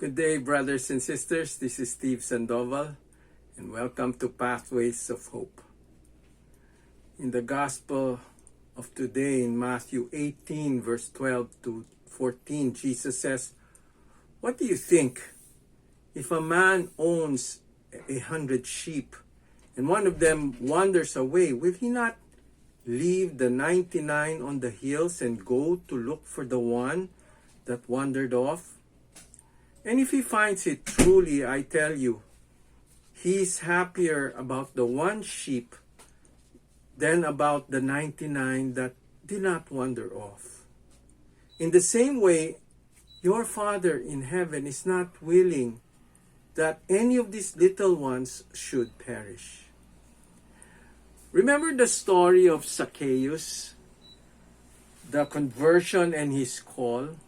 Good day, brothers and sisters. This is Steve Sandoval, and welcome to Pathways of Hope. In the Gospel of today, in Matthew 18, verse 12 to 14, Jesus says, "What do you think? If a man owns 100 sheep, and one of them wanders away, will he not leave the 99 on the hills and go to look for the one that wandered off? And if he finds it, truly I tell you, he is happier about the one sheep than about the 99 that did not wander off. In the same way, your Father in heaven is not willing that any of these little ones should perish." Remember the story of Zacchaeus, the conversion and his call?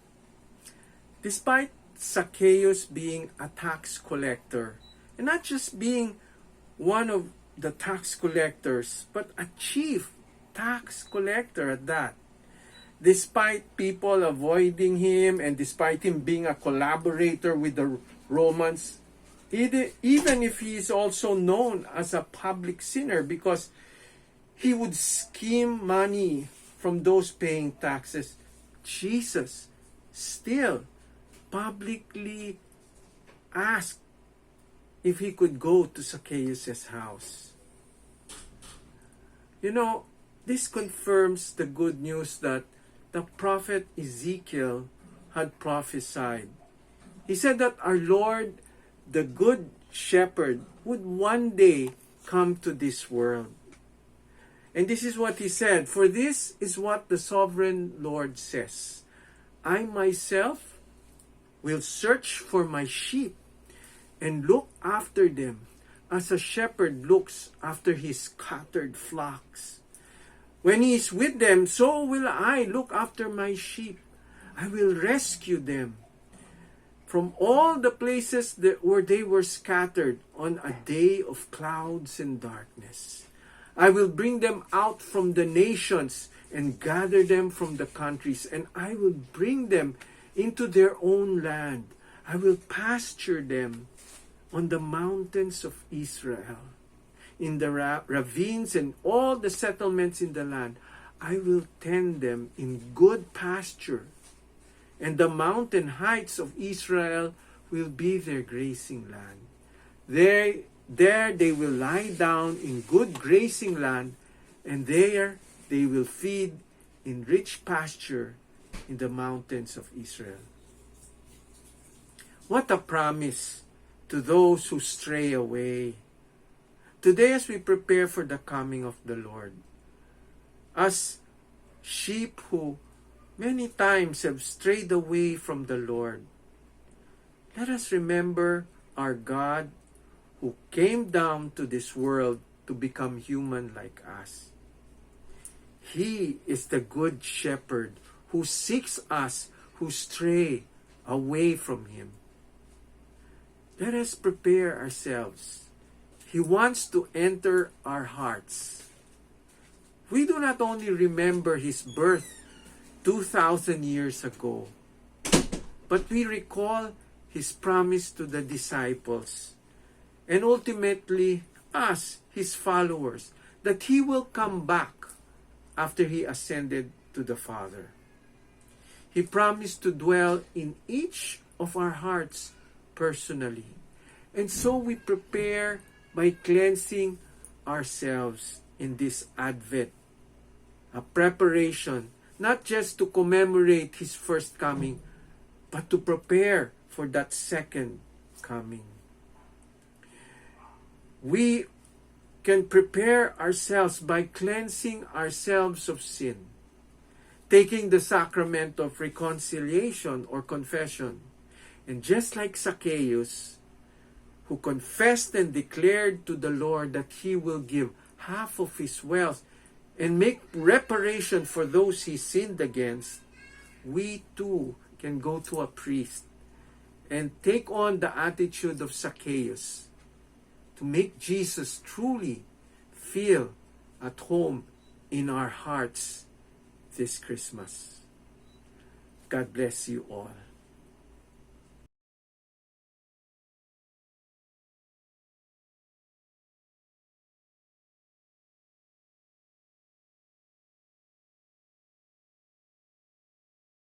Despite Zacchaeus being a tax collector, and not just being one of the tax collectors, but a chief tax collector at that. Despite people avoiding him, and despite him being a collaborator with the Romans, even if he is also known as a public sinner because he would scheme money from those paying taxes, Jesus still publicly asked if he could go to Zacchaeus' house. You know, this confirms the good news that the prophet Ezekiel had prophesied. He said that our Lord, the Good Shepherd, would one day come to this world. And this is what he said, "For this is what the sovereign Lord says, I myself will search for my sheep and look after them as a shepherd looks after his scattered flocks. When he is with them, so will I look after my sheep. I will rescue them from all the places where they were scattered on a day of clouds and darkness. I will bring them out from the nations and gather them from the countries, and I will bring them into their own land. I will pasture them on the mountains of Israel, in the ravines and all the settlements in the land. I will tend them in good pasture, and the mountain heights of Israel will be their grazing land. There they will lie down in good grazing land, and there they will feed in rich pasture in the mountains of Israel." What a promise to those who stray away. Today, as we prepare for the coming of the Lord, as sheep who many times have strayed away from the Lord, let us remember our God who came down to this world to become human like us. He is the Good Shepherd who seeks us who stray away from him. Let us prepare ourselves. He wants to enter our hearts. We do not only remember his birth 2,000 years ago, but we recall his promise to the disciples, and ultimately us, his followers, that he will come back after he ascended to the Father. He promised to dwell in each of our hearts personally. And so we prepare by cleansing ourselves in this Advent. A preparation, not just to commemorate his first coming, but to prepare for that second coming. We can prepare ourselves by cleansing ourselves of sin, taking the sacrament of reconciliation or confession. And just like Zacchaeus, who confessed and declared to the Lord that he will give half of his wealth and make reparation for those he sinned against, we too can go to a priest and take on the attitude of Zacchaeus to make Jesus truly feel at home in our hearts this Christmas. God bless you all.